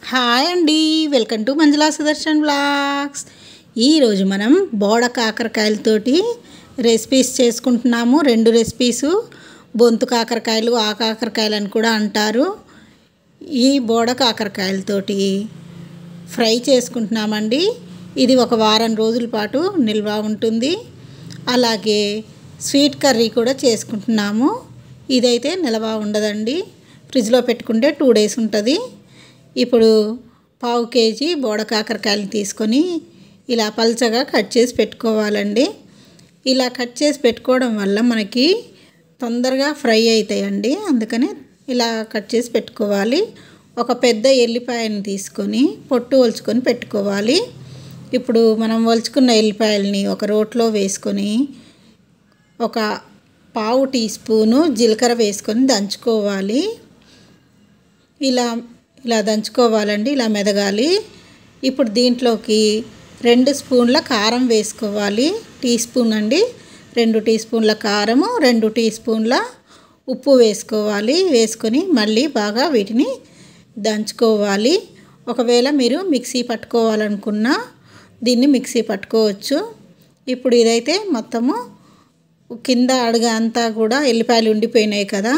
Hi అండి, welcome to Manjula Sudarshan vlogs. ఈరోజు మనం బోడ కాకరకాయలతోటి రెసిపీస్ చేసుకుంటున్నాము. రెండు రెసిపీసు, బొంతు కాకరకాయలు, ఆ కాకరకాయలు అని కూడా అంటారు. ఈ బోడ కాకరకాయలతోటి ఫ్రై చేసుకుంటున్నామండి. ఇది ఒక వారం రోజుల పాటు నిల్వ ఉంటుంది. అలాగే స్వీట్ కర్రీ కూడా చేసుకుంటున్నాము. ఇదైతే నిల్వ ఉండదండి, ఫ్రిడ్జ్లో పెట్టుకుంటే 2 days ఉంటుంది. ఇప్పుడు 1/2 kg బోడ కాకరకాయలు తీసుకొని ఇలా పల్చగా కట్ చేసి పెట్టుకోవాలండి. ఇలా కట్ చేసి పెట్టుకోవడం వల్ల మనకి తొందరగా ఫ్రై అవుతాయండి, అందుకని ఇలా కట్ చేసి పెట్టుకోవాలి. ఒక పెద్ద ఎల్లిపాయను తీసుకొని పొట్టు ఒలుచుకొని పెట్టుకోవాలి. ఇప్పుడు మనం ఒలుచుకున్న ఎల్లిపాయలని ఒక రోట్లో వేసుకొని ఒక 1/2 teaspoon జీలకర్ర వేసుకొని దంచుకోవాలి. ఇలా దంచుకోవాలండి, ఇలా మెదగాలి. ఇప్పుడు దీంట్లోకి 2 spoons కారం వేసుకోవాలి. టీస్పూన్ అండి, 2 teaspoons కారము, 2 teaspoons ఉప్పు వేసుకోవాలి. వేసుకొని మళ్ళీ బాగా వీటిని దంచుకోవాలి. ఒకవేళ మీరు మిక్సీ పట్టుకోవాలనుకున్నా దీన్ని మిక్సీ పట్టుకోవచ్చు. ఇప్పుడు ఇదైతే మొత్తము కింద అడుగు అంతా కూడా ఎల్లిపాయలు ఉండిపోయినాయి కదా,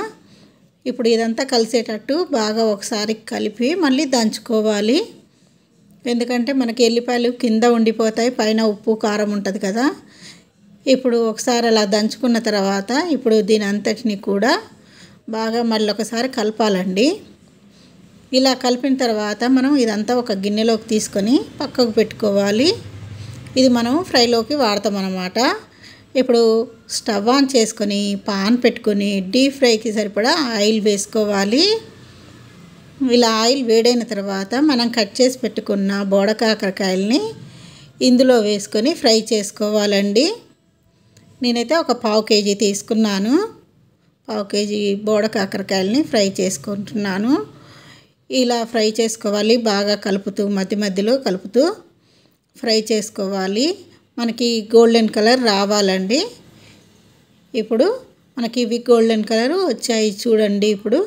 ఇప్పుడు ఇదంతా కలిసేటట్టు బాగా ఒకసారి కలిపి మళ్ళీ దంచుకోవాలి. ఎందుకంటే మనకి ఎల్లిపాయలు కింద ఉండిపోతాయి, పైన ఉప్పు కారం ఉంటుంది కదా. ఇప్పుడు ఒకసారి అలా దంచుకున్న తర్వాత ఇప్పుడు దీని అంతటిని కూడా బాగా మళ్ళీ ఒకసారి కలపాలండి. ఇలా కలిపిన తర్వాత మనం ఇదంతా ఒక గిన్నెలోకి తీసుకొని పక్కకు పెట్టుకోవాలి. ఇది మనం ఫ్రైలోకి వాడతాం అన్నమాట. ఇప్పుడు స్టవ్ ఆన్ చేసుకొని పాన్ పెట్టుకొని డీప్ ఫ్రైకి సరిపడా ఆయిల్ వేసుకోవాలి. ఇలా ఆయిల్ వేడైన తర్వాత మనం కట్ చేసి పెట్టుకున్న బోడ కాకరకాయలని ఇందులో వేసుకొని ఫ్రై చేసుకోవాలండి. నేనైతే ఒక 1/2 kg తీసుకున్నాను. 1/2 kg బోడ కాకరకాయలని ఫ్రై చేసుకుంటున్నాను. ఇలా ఫ్రై చేసుకోవాలి, బాగా కలుపుతూ మధ్య మధ్యలో కలుపుతూ ఫ్రై చేసుకోవాలి. మనకి గోల్డెన్ కలర్ రావాలండి. ఇప్పుడు మనకి ఇవి గోల్డెన్ కలర్ వచ్చాయి చూడండి. ఇప్పుడు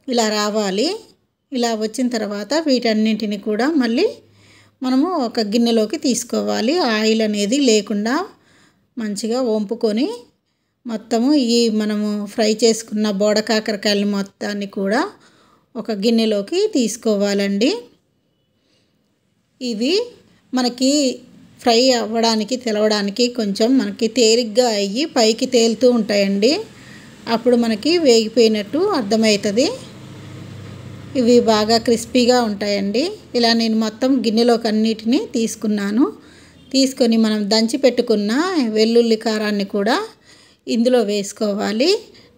ఇలా రావాలి. ఇలా వచ్చిన తర్వాత వీటన్నింటిని కూడా మళ్ళీ మనము ఒక గిన్నెలోకి తీసుకోవాలి. ఆయిల్ అనేది లేకుండా మంచిగా వంపుకొని మొత్తము ఈ మనము ఫ్రై చేసుకున్న బోడ కాకరకాయలు మొత్తాన్ని కూడా ఒక గిన్నెలోకి తీసుకోవాలండి. ఇవి మనకి ఫ్రై అవ్వడానికి తెలవడానికి కొంచెం మనకి తేలిగ్గా అయ్యి పైకి తేలుతూ ఉంటాయండి, అప్పుడు మనకి వేగిపోయినట్టు అర్థమవుతుంది. ఇవి బాగా క్రిస్పీగా ఉంటాయండి. ఇలా నేను మొత్తం గిన్నెలోకి అన్నిటినీ తీసుకున్నాను. తీసుకొని మనం దంచి పెట్టుకున్న వెల్లుల్లి కారాన్ని కూడా ఇందులో వేసుకోవాలి.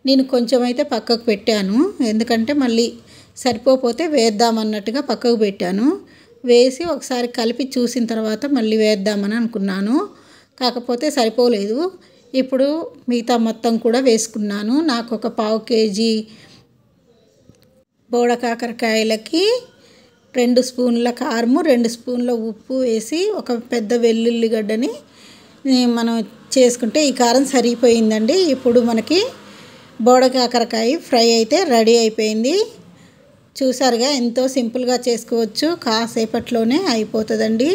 నేను కొంచెం అయితే పక్కకు పెట్టాను, ఎందుకంటే మళ్ళీ సరిపోతే వేద్దామన్నట్టుగా పక్కకు పెట్టాను. వేసి ఒకసారి కలిపి చూసిన తర్వాత మళ్ళీ వేద్దామని అనుకున్నాను, కాకపోతే సరిపోలేదు. ఇప్పుడు మిగతా మొత్తం కూడా వేసుకున్నాను. నాకు ఒక 1/2 kg బోడ కాకరకాయలకి 2 spoons కారము, 2 spoons ఉప్పు వేసి ఒక పెద్ద వెల్లుల్లిగడ్డని మనం చేసుకుంటే ఈ కారం సరిపోయిందండి. ఇప్పుడు మనకి బోడ కాకరకాయ ఫ్రై అయితే రెడీ అయిపోయింది. చూసారుగా, ఎంతో సింపుల్గా చేసుకోవచ్చు, కాసేపట్లోనే అయిపోతుందండి.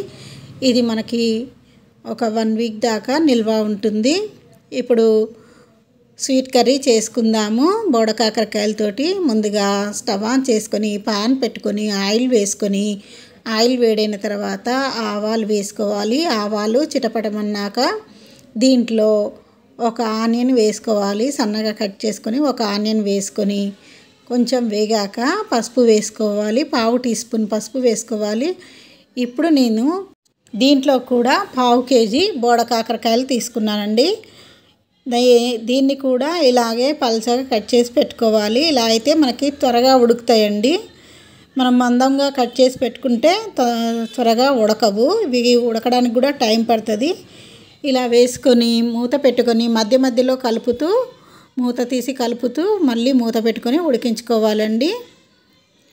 ఇది మనకి ఒక 1 week దాకా నిల్వ ఉంటుంది. ఇప్పుడు స్వీట్ కర్రీ చేసుకుందాము బోడ కాకరకాయలతోటి. ముందుగా స్టవ్ ఆన్ చేసుకొని పాన్ పెట్టుకొని ఆయిల్ వేసుకొని ఆయిల్ వేడైన తర్వాత ఆవాలు వేసుకోవాలి. ఆవాలు చిటపటమన్నాక దీంట్లో ఒక ఆనియన్ వేసుకోవాలి. సన్నగా కట్ చేసుకొని ఒక ఆనియన్ వేసుకొని కొంచెం వేగాక పసుపు వేసుకోవాలి. 1/2 teaspoon పసుపు వేసుకోవాలి. ఇప్పుడు నేను దీంట్లో కూడా 1/2 kg బోడ కాకరకాయలు తీసుకున్నానండి. దీన్ని కూడా ఇలాగే పల్చగా కట్ చేసి పెట్టుకోవాలి. ఇలా అయితే మనకి త్వరగా ఉడుకుతాయండి. మనం మందంగా కట్ చేసి పెట్టుకుంటే త్వరగా ఉడకవు, ఇవి ఉడకడానికి కూడా టైం పడుతుంది. ఇలా వేసుకొని మూత పెట్టుకొని మధ్య మధ్యలో కలుపుతూ మూత తీసి కలుపుతూ మళ్ళీ మూత పెట్టుకొని ఉడికించుకోవాలండి.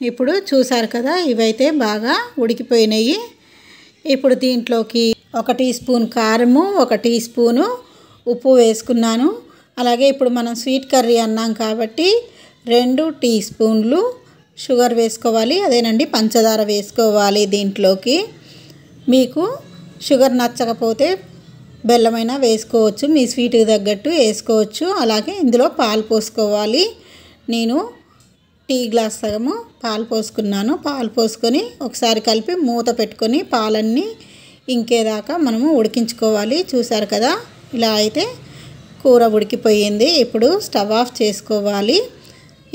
ఇప్పుడు చూసారు కదా, ఇవైతే బాగా ఉడికిపోయినాయి. ఇప్పుడు దీంట్లోకి 1 teaspoon కారము, 1 teaspoon ఉప్పు వేసుకున్నాను. అలాగే ఇప్పుడు మనం స్వీట్ కర్రీ అన్నాం కాబట్టి 2 teaspoons షుగర్ వేసుకోవాలి, అదేనండి పంచదార వేసుకోవాలి దీంట్లోకి. మీకు షుగర్ నచ్చకపోతే బెల్లమైనా వేసుకోవచ్చు, మీ స్వీట్కి తగ్గట్టు వేసుకోవచ్చు. అలాగే ఇందులో పాలు పోసుకోవాలి. నేను టీ గ్లాస్ సగము పాలు పోసుకున్నాను. పాలు పోసుకొని ఒకసారి కలిపి మూత పెట్టుకొని పాలన్నీ ఇంకేదాకా మనము ఉడికించుకోవాలి. చూసారు కదా, ఇలా అయితే కూర ఉడికిపోయింది. ఇప్పుడు స్టవ్ ఆఫ్ చేసుకోవాలి.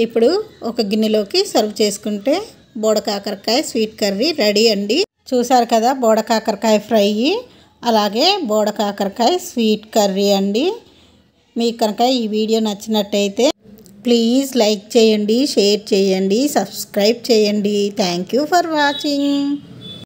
ఇప్పుడు ఒక గిన్నెలోకి సర్వ్ చేసుకుంటే బోడకాకరకాయ స్వీట్ కర్రీ రెడీ అండి. చూసారు కదా, బోడకాకరకాయ ఫ్రై అలాగే బోడకాకరకాయ స్వీట్ కర్రీ అండి. మీకు కనుక ఈ వీడియో నచ్చినట్టయితే ప్లీజ్ లైక్ చేయండి, షేర్ చేయండి, సబ్స్క్రైబ్ చేయండి. Thank you for watching.